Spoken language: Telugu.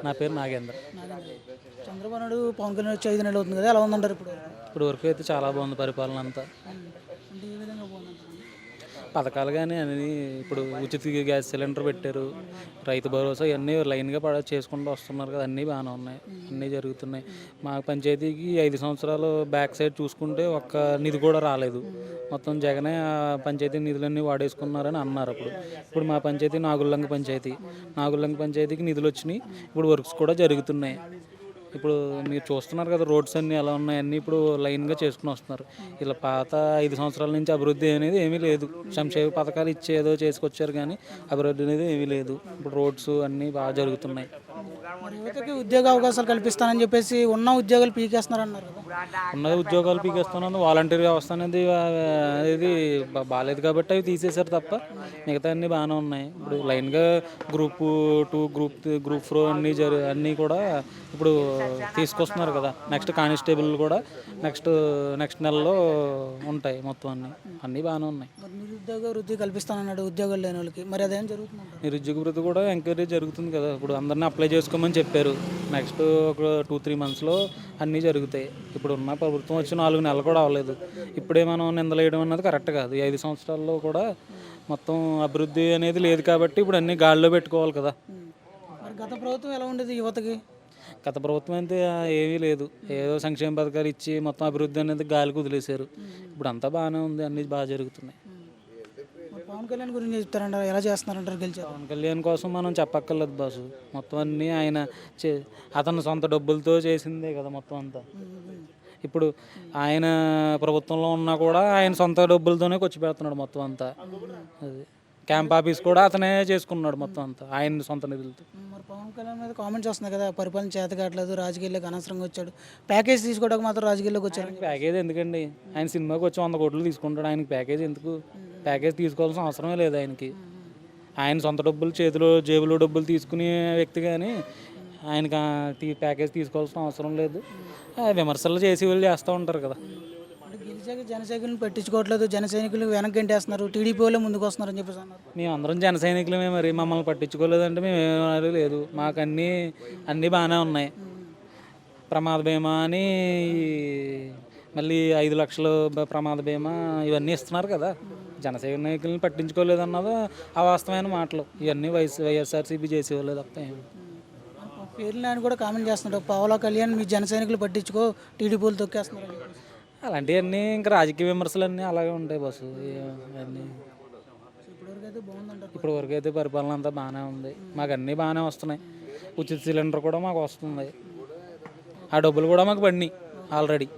నా పేరు నాగేంద్ర. చంద్రబాబు నాయుడు పవన్ కళ్యాణ్ వచ్చి 5 నెలలు అవుతుంది కదా, ఎలా ఉందంటారు ఇప్పుడు? ఇప్పుడు వరకు అయితే చాలా బాగుంది పరిపాలన అంతా. అంటే ఏ విధంగా బాగుందంటారు? పథకాలు కానీ అన్నీ ఇప్పుడు ఉచిత గ్యాస్ సిలిండర్ పెట్టారు, రైతు భరోసా ఇవన్నీ లైన్గా చేసుకుంటూ వస్తున్నారు కదా, అన్నీ బాగానే ఉన్నాయి, అన్నీ జరుగుతున్నాయి. మా పంచాయతీకి 5 సంవత్సరాలు బ్యాక్ సైడ్ చూసుకుంటే ఒక్క నిధి కూడా రాలేదు. మొత్తం జగనే ఆ పంచాయతీ నిధులన్నీ వాడేసుకున్నారని అన్నారు. ఇప్పుడు మా పంచాయతీ నాగుల్లంక పంచాయతీకి నిధులు వచ్చినాయి. ఇప్పుడు వర్క్స్ కూడా జరుగుతున్నాయి. ఇప్పుడు మీరు చూస్తున్నారు కదా, రోడ్స్ అన్నీ ఎలా ఉన్నాయి, అన్నీ ఇప్పుడు లైన్గా చేసుకుని వస్తున్నారు. ఇలా పాత 5 సంవత్సరాల నుంచి అభివృద్ధి అనేది ఏమీ లేదు. సంక్షేమ పథకాలు ఇచ్చేదో చేసుకొచ్చారు కానీ అభివృద్ధి అనేది ఏమీ లేదు. ఇప్పుడు రోడ్స్ అన్నీ బాగా జరుగుతున్నాయి. మరి యువతకి ఉద్యోగ అవకాశాలు కల్పిస్తానని చెప్పేసి ఉన్న ఉద్యోగాలు పీకేస్తున్నారన్నారు కదా. ఉన్న ఉద్యోగాలు పీకేస్తున్నాను, వాలంటీర్ వ్యవస్థ అనేది అనేది బాగాలేదు కాబట్టి అవి తీసేశారు తప్ప మిగతా అన్నీ బాగానే ఉన్నాయి. ఇప్పుడు లైన్గా గ్రూప్ 2, గ్రూప్ 4 అన్నీ కూడా ఇప్పుడు తీసుకొస్తున్నారు కదా. నెక్స్ట్ కానిస్టేబుల్ కూడా నెక్స్ట్ నెలలో ఉంటాయి. మొత్తం అన్నీ బాగానే ఉన్నాయి. మరి నిరుద్యోగ వృద్ధి కల్పిస్తానన్నాడు ఉద్యోగాలు లేని వాళ్ళకి, మరి అదేం జరుగుతుందంట? నిరుద్యోగ వృత్తి కూడా ఎంకరేజ్ జరుగుతుంది కదా. ఇప్పుడు అందరినీ అప్లై చేసుకోమని చెప్పారు. నెక్స్ట్ ఒక 2-3 మంత్స్లో అన్నీ జరుగుతాయి. ఇప్పుడు ఉన్న ప్రభుత్వం వచ్చి 4 నెలలు కూడా అవ్వలేదు. ఇప్పుడే మనం నిందలేయడం అన్నది కరెక్ట్ కాదు. ఈ 5 సంవత్సరాల్లో కూడా మొత్తం అభివృద్ధి అనేది లేదు కాబట్టి ఇప్పుడు అన్నీ గాడిలో పెట్టుకోవాలి కదా. మరి గత ప్రభుత్వం ఎలా ఉండేది యువతకి? గత ప్రభుత్వం అయితే ఏమీ లేదు. ఏదో సంక్షేమ పథకాలు ఇచ్చి మొత్తం అభివృద్ధి అనేది గాలికి వదిలేశారు. ఇప్పుడు అంతా బాగానే ఉంది, అన్నీ బాగా జరుగుతున్నాయి. మరి పవన్ కళ్యాణ్ గురించి చెప్తారంటారు, ఎలా చేస్తున్నారంటారు గెలిచారు? పవన్ కళ్యాణ్ కోసం మనం చెప్పక్కర్లేదు బాసు. మొత్తం అన్నీ ఆయన అతను సొంత డబ్బులతో చేసిందే కదా మొత్తం అంతా. ఇప్పుడు ఆయన ప్రభుత్వంలో ఉన్నా కూడా ఆయన సొంత డబ్బులతోనే ఖర్చు పెడుతున్నాడు మొత్తం అంతా. అది క్యాంప్ ఆఫీస్ కూడా అతనే చేసుకున్నాడు మొత్తం అంతా ఆయన సొంత నిధులతో. మరి పవన్ కళ్యాణ్ మీద కామెంట్స్ వస్తున్నాయి కదా, పరిపాలన చేత కావట్లేదు, రాజకీయాల్లోకి అనవసరంగా వచ్చాడు, ప్యాకేజ్ తీసుకోవడానికి మాత్రం రాజకీయాల్లోకి వచ్చారు. ప్యాకేజ్ ఎందుకండి? ఆయన సినిమాకి వచ్చి 100 కోట్లు తీసుకుంటాడు. ఆయనకి ప్యాకేజ్ ఎందుకు? ప్యాకేజ్ తీసుకోవాల్సిన అవసరమే లేదు ఆయనకి. ఆయన సొంత డబ్బులు జేబులో డబ్బులు తీసుకునే వ్యక్తి, కానీ ఆయనకి ప్యాకేజ్ తీసుకోవాల్సిన అవసరం లేదు. విమర్శలు చేసి వాళ్ళు చేస్తూ ఉంటారు కదా. అంటే గెలిచాక జన సైనికులను పట్టించుకోవట్లేదు, జన సైనికులు వెనక్కి గంటేస్తున్నారు, టీడీపీ వాళ్ళే ముందుకు వస్తున్నారని చెప్పేసి అన్నారు. మేము అందరం జన సైనికులమే, మరి మమ్మల్ని పట్టించుకోలేదంటే మేము ఏమీ లేదు. మాకు అన్నీ బాగానే ఉన్నాయి. ప్రమాద బీమా అని మళ్ళీ 5 లక్షలు ప్రమాద బీమా ఇవన్నీ ఇస్తున్నారు కదా. జన సైనికులను పట్టించుకోలేదన్నది అవాస్తవమైన మాటలు. ఇవన్నీ వైఎస్ఆర్సీపీ చేసేవాళ్ళు తప్ప పేర్లు ఆయన కూడా కామెంట్ చేస్తున్నాడు, పవన్ కళ్యాణ్ మీ జన సైనికులు పట్టించుకో, టీడీపీలు తొక్కేస్తున్నారు. అలాంటివన్నీ ఇంకా రాజకీయ విమర్శలన్నీ అలాగే ఉంటాయి బస్సు. అన్నీ ఇప్పటివరకు అయితే బాగుందంటారు. ఇప్పుడు వరకు అయితే పరిపాలన అంతా బాగానే ఉంది. మాకు అన్నీ బాగానే వస్తున్నాయి. ఉచిత సిలిండర్ కూడా మాకు వస్తుంది. ఆ డబ్బులు కూడా మాకు పడినాయి ఆల్రెడీ.